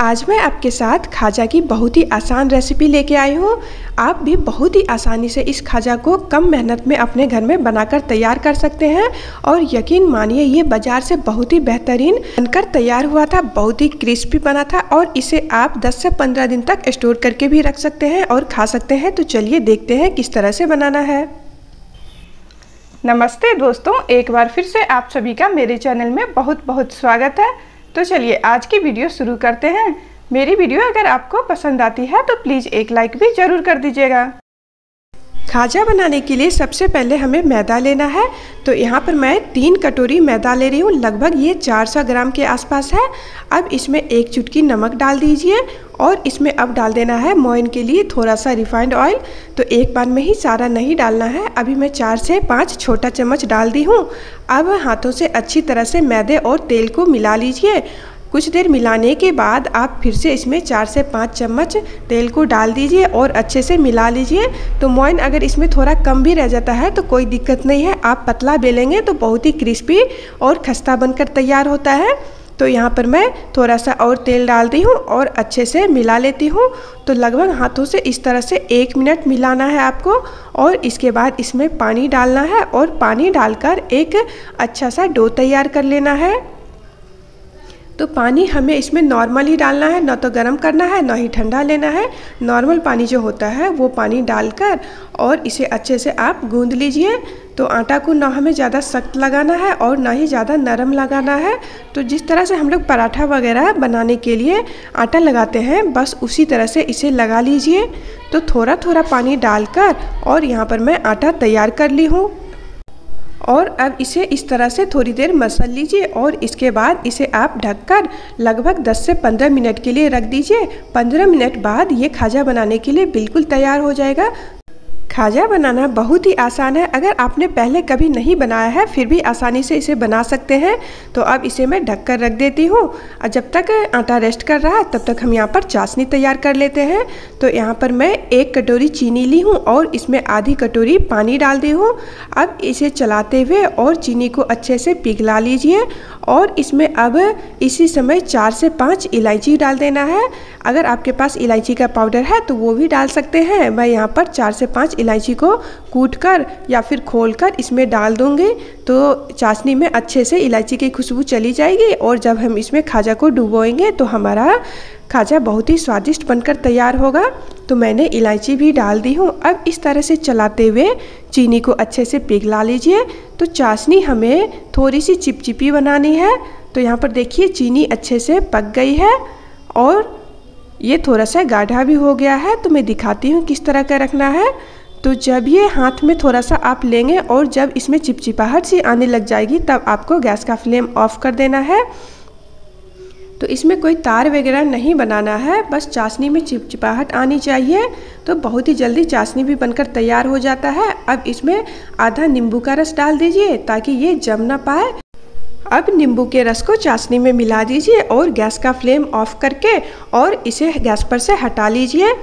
आज मैं आपके साथ खाजा की बहुत ही आसान रेसिपी लेके आई हूँ। आप भी बहुत ही आसानी से इस खाजा को कम मेहनत में अपने घर में बनाकर तैयार कर सकते हैं और यकीन मानिए ये बाज़ार से बहुत ही बेहतरीन बनकर तैयार हुआ था, बहुत ही क्रिस्पी बना था और इसे आप 10 से 15 दिन तक स्टोर करके भी रख सकते हैं और खा सकते हैं। तो चलिए देखते हैं किस तरह से बनाना है। नमस्ते दोस्तों, एक बार फिर से आप सभी का मेरे चैनल में बहुत बहुत स्वागत है। तो चलिए आज की वीडियो शुरू करते हैं। मेरी वीडियो अगर आपको पसंद आती है तो प्लीज़ एक लाइक भी ज़रूर कर दीजिएगा। खाजा बनाने के लिए सबसे पहले हमें मैदा लेना है। तो यहाँ पर मैं 3 कटोरी मैदा ले रही हूँ, लगभग ये 400 ग्राम के आसपास है। अब इसमें 1 चुटकी नमक डाल दीजिए और इसमें अब डाल देना है मोइन के लिए थोड़ा सा रिफाइंड ऑयल। तो एक बार में ही सारा नहीं डालना है, अभी मैं 4 से 5 छोटा चम्मच डाल दी हूँ। अब हाथों से अच्छी तरह से मैदे और तेल को मिला लीजिए। कुछ देर मिलाने के बाद आप फिर से इसमें 4 से 5 चम्मच तेल को डाल दीजिए और अच्छे से मिला लीजिए। तो मोइन अगर इसमें थोड़ा कम भी रह जाता है तो कोई दिक्कत नहीं है, आप पतला बेलेंगे तो बहुत ही क्रिस्पी और खस्ता बनकर तैयार होता है। तो यहाँ पर मैं थोड़ा सा और तेल डाल दी हूँ और अच्छे से मिला लेती हूँ। तो लगभग हाथों से इस तरह से 1 मिनट मिलाना है आपको और इसके बाद इसमें पानी डालना है और पानी डालकर एक अच्छा सा डो तैयार कर लेना है। तो पानी हमें इसमें नॉर्मल ही डालना है, ना तो गर्म करना है ना ही ठंडा लेना है। नॉर्मल पानी जो होता है वो पानी डालकर और इसे अच्छे से आप गूंद लीजिए। तो आटा को ना हमें ज़्यादा सख्त लगाना है और ना ही ज़्यादा नरम लगाना है। तो जिस तरह से हम लोग पराठा वगैरह बनाने के लिए आटा लगाते हैं बस उसी तरह से इसे लगा लीजिए। तो थोड़ा थोड़ा पानी डालकर और यहाँ पर मैं आटा तैयार कर ली हूँ और अब इसे इस तरह से थोड़ी देर मसल लीजिए और इसके बाद इसे आप ढककर लगभग 10 से 15 मिनट के लिए रख दीजिए। 15 मिनट बाद ये खाजा बनाने के लिए बिल्कुल तैयार हो जाएगा। खाजा बनाना बहुत ही आसान है, अगर आपने पहले कभी नहीं बनाया है फिर भी आसानी से इसे बना सकते हैं। तो अब इसे मैं ढककर रख देती हूँ और जब तक आटा रेस्ट कर रहा है तब तक हम यहाँ पर चाशनी तैयार कर लेते हैं। तो यहाँ पर मैं 1 कटोरी चीनी ली हूँ और इसमें आधी कटोरी पानी डाल दी हूँ। अब इसे चलाते हुए और चीनी को अच्छे से पिघला लीजिए और इसमें अब इसी समय 4 से 5 इलायची डाल देना है। अगर आपके पास इलायची का पाउडर है तो वो भी डाल सकते हैं। मैं यहाँ पर 4 से 5 इलायची को कूटकर या फिर खोलकर इसमें डाल दूँगी। तो चाशनी में अच्छे से इलायची की खुशबू चली जाएगी और जब हम इसमें खाजा को डुबोएंगे तो हमारा खाजा बहुत ही स्वादिष्ट बनकर तैयार होगा। तो मैंने इलायची भी डाल दी हूँ। अब इस तरह से चलाते हुए चीनी को अच्छे से पिघला लीजिए। तो चाशनी हमें थोड़ी सी चिपचिपी बनानी है। तो यहाँ पर देखिए चीनी अच्छे से पक गई है और ये थोड़ा सा गाढ़ा भी हो गया है। तो मैं दिखाती हूँ किस तरह का रखना है। तो जब ये हाथ में थोड़ा सा आप लेंगे और जब इसमें चिपचिपाहट सी आने लग जाएगी तब आपको गैस का फ्लेम ऑफ कर देना है। तो इसमें कोई तार वगैरह नहीं बनाना है, बस चाशनी में चिपचिपाहट आनी चाहिए। तो बहुत ही जल्दी चाशनी भी बनकर तैयार हो जाता है। अब इसमें आधा नींबू का रस डाल दीजिए ताकि ये जम ना पाए। अब नींबू के रस को चाशनी में मिला दीजिए और गैस का फ्लेम ऑफ करके और इसे गैस पर से हटा लीजिए।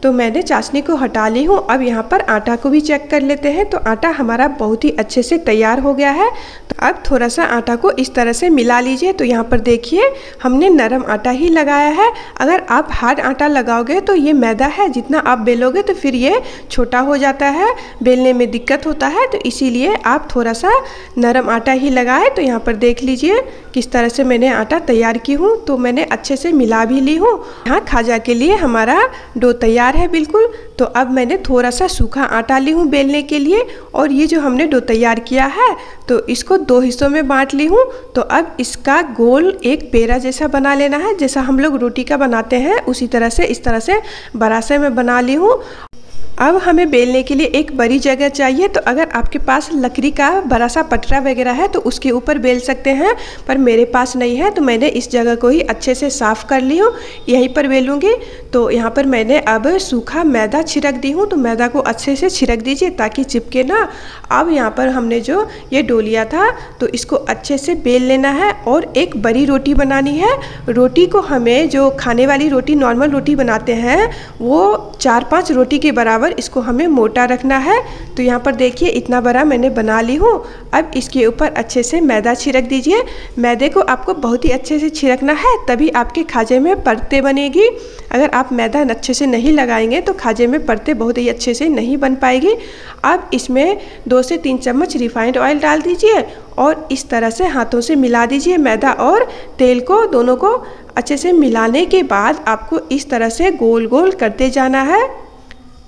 तो मैंने चाशनी को हटा ली हूँ। अब यहाँ पर आटा को भी चेक कर लेते हैं। तो आटा हमारा बहुत ही अच्छे से तैयार हो गया है। तो अब थोड़ा सा आटा को इस तरह से मिला लीजिए। तो यहाँ पर देखिए हमने नरम आटा ही लगाया है। अगर आप हार्ड आटा लगाओगे तो ये मैदा है, जितना आप बेलोगे तो फिर ये छोटा हो जाता है, बेलने में दिक्कत होता है। तो इसीलिए आप थोड़ा सा नरम आटा ही लगाए। तो यहाँ पर देख लीजिए किस तरह से मैंने आटा तैयार की हूँ। तो मैंने अच्छे से मिला भी ली हूँ। यहाँ खाजा के लिए हमारा डो तैयार है बिल्कुल। तो अब मैंने थोड़ा सा सूखा आटा ली हूँ बेलने के लिए और ये जो हमने डो तैयार किया है तो इसको 2 हिस्सों में बांट ली हूँ। तो अब इसका गोल एक पेड़ा जैसा बना लेना है, जैसा हम लोग रोटी का बनाते हैं उसी तरह से इस तरह से बरासे में बना ली हूँ। अब हमें बेलने के लिए एक बड़ी जगह चाहिए। तो अगर आपके पास लकड़ी का बड़ा सा पटरा वगैरह है तो उसके ऊपर बेल सकते हैं, पर मेरे पास नहीं है तो मैंने इस जगह को ही अच्छे से साफ़ कर ली हूँ, यहीं पर बेलूँगी। तो यहाँ पर मैंने अब सूखा मैदा छिड़क दी हूँ। तो मैदा को अच्छे से छिड़क दीजिए ताकि चिपके ना। अब यहाँ पर हमने जो ये डो लिया था तो इसको अच्छे से बेल लेना है और एक बड़ी रोटी बनानी है। रोटी को हमें जो खाने वाली रोटी नॉर्मल रोटी बनाते हैं वो 4-5 रोटी के बराबर और इसको हमें मोटा रखना है। तो यहाँ पर देखिए इतना बड़ा मैंने बना ली हूँ। अब इसके ऊपर अच्छे से मैदा छिड़क दीजिए। मैदे को आपको बहुत ही अच्छे से छिड़कना है, तभी आपके खाजे में परतें बनेगी। अगर आप मैदा अच्छे से नहीं लगाएंगे तो खाजे में परतें बहुत ही अच्छे से नहीं बन पाएगी। अब इसमें 2 से 3 चम्मच रिफाइंड ऑयल डाल दीजिए और इस तरह से हाथों से मिला दीजिए। मैदा और तेल को दोनों को अच्छे से मिलाने के बाद आपको इस तरह से गोल गोल करते जाना है।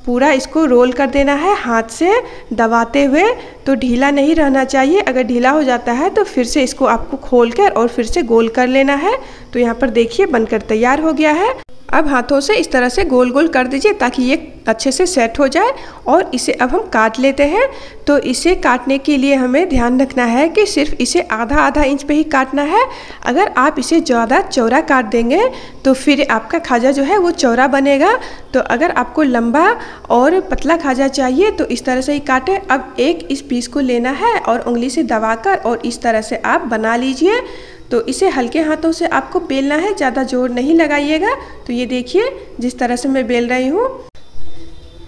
पूरा इसको रोल कर देना है हाथ से दबाते हुए। तो ढीला नहीं रहना चाहिए, अगर ढीला हो जाता है तो फिर से इसको आपको खोलकर और फिर से गोल कर लेना है। तो यहाँ पर देखिए बनकर तैयार हो गया है। अब हाथों से इस तरह से गोल गोल कर दीजिए ताकि ये अच्छे से सेट हो जाए और इसे अब हम काट लेते हैं। तो इसे काटने के लिए हमें ध्यान रखना है कि सिर्फ इसे आधा इंच पे ही काटना है। अगर आप इसे ज़्यादा चौड़ा काट देंगे तो फिर आपका खाजा जो है वो चौड़ा बनेगा। तो अगर आपको लंबा और पतला खाजा चाहिए तो इस तरह से ही काटें। अब एक इस पीस को लेना है और उंगली से दबाकर और इस तरह से आप बना लीजिए। तो इसे हल्के हाथों से आपको बेलना है, ज़्यादा जोर नहीं लगाइएगा। तो ये देखिए जिस तरह से मैं बेल रही हूँ,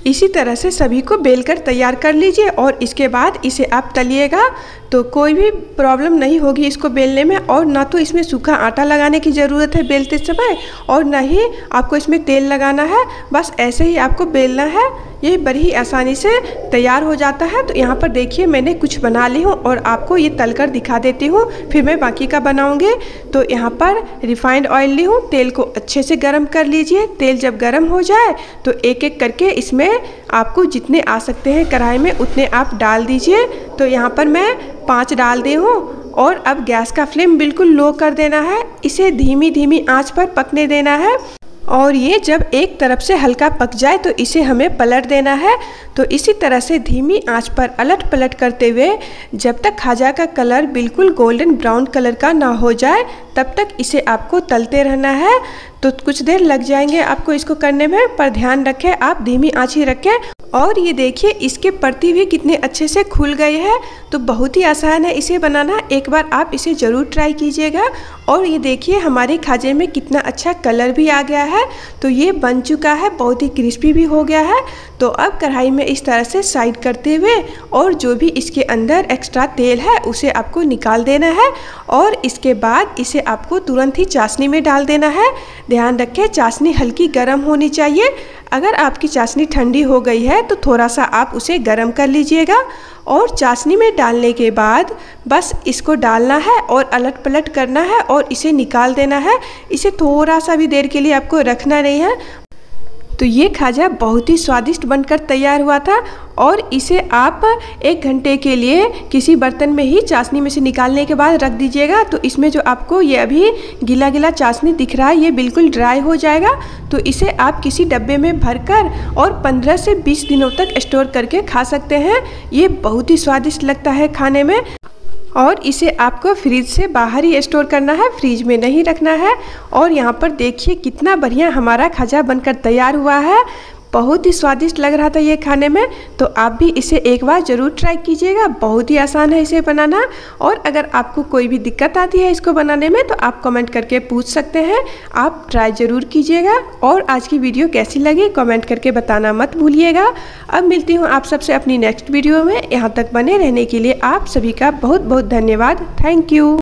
इसी तरह से सभी को बेलकर तैयार कर लीजिए और इसके बाद इसे आप तलिएगा। तो कोई भी प्रॉब्लम नहीं होगी इसको बेलने में, और ना तो इसमें सूखा आटा लगाने की ज़रूरत है बेलते समय और ना ही आपको इसमें तेल लगाना है। बस ऐसे ही आपको बेलना है, ये बड़ी ही आसानी से तैयार हो जाता है। तो यहाँ पर देखिए मैंने कुछ बना ली हूँ और आपको ये तलकर दिखा देती हूँ, फिर मैं बाकी का बनाऊँगी। तो यहाँ पर रिफाइंड ऑयल ली हूँ, तेल को अच्छे से गर्म कर लीजिए। तेल जब गर्म हो जाए तो एक एक करके इसमें आपको जितने आ सकते हैं कढ़ाई में उतने आप डाल दीजिए। तो यहाँ पर मैं 5 डाल दी हूँ और अब गैस का फ्लेम बिल्कुल लो कर देना है। इसे धीमी आंच पर पकने देना है और ये जब एक तरफ से हल्का पक जाए तो इसे हमें पलट देना है। तो इसी तरह से धीमी आंच पर अलट पलट करते हुए जब तक खाजा का कलर बिल्कुल गोल्डन ब्राउन कलर का ना हो जाए तब तक इसे आपको तलते रहना है। तो कुछ देर लग जाएंगे आपको इसको करने में, पर ध्यान रखें आप धीमी आंच ही रखें। और ये देखिए इसके परती भी कितने अच्छे से खुल गए हैं। तो बहुत ही आसान है इसे बनाना, एक बार आप इसे ज़रूर ट्राई कीजिएगा। और ये देखिए हमारे खाजे में कितना अच्छा कलर भी आ गया है। तो ये बन चुका है, बहुत ही क्रिस्पी भी हो गया है। तो अब कढ़ाई में इस तरह से साइड करते हुए और जो भी इसके अंदर एक्स्ट्रा तेल है उसे आपको निकाल देना है और इसके बाद इसे आपको तुरंत ही चाशनी में डाल देना है। ध्यान रखें चाशनी हल्की गर्म होनी चाहिए। अगर आपकी चाशनी ठंडी हो गई है तो थोड़ा सा आप उसे गर्म कर लीजिएगा और चाशनी में डालने के बाद बस इसको डालना है और अलट पलट करना है और इसे निकाल देना है। इसे थोड़ा सा भी देर के लिए आपको रखना नहीं है। तो ये खाजा बहुत ही स्वादिष्ट बनकर तैयार हुआ था और इसे आप 1 घंटे के लिए किसी बर्तन में ही चाशनी में से निकालने के बाद रख दीजिएगा। तो इसमें जो आपको ये अभी गीला गीला चाशनी दिख रहा है ये बिल्कुल ड्राई हो जाएगा। तो इसे आप किसी डब्बे में भरकर और 15 से 20 दिनों तक स्टोर करके खा सकते हैं। ये बहुत ही स्वादिष्ट लगता है खाने में और इसे आपको फ्रिज से बाहर ही स्टोर करना है, फ्रिज में नहीं रखना है। और यहाँ पर देखिए कितना बढ़िया हमारा खाजा बनकर तैयार हुआ है। बहुत ही स्वादिष्ट लग रहा था ये खाने में। तो आप भी इसे एक बार ज़रूर ट्राई कीजिएगा, बहुत ही आसान है इसे बनाना। और अगर आपको कोई भी दिक्कत आती है इसको बनाने में तो आप कमेंट करके पूछ सकते हैं, आप ट्राई ज़रूर कीजिएगा। और आज की वीडियो कैसी लगी कमेंट करके बताना मत भूलिएगा। अब मिलती हूँ आप सबसे अपनी नेक्स्ट वीडियो में। यहाँ तक बने रहने के लिए आप सभी का बहुत बहुत धन्यवाद। Thank you.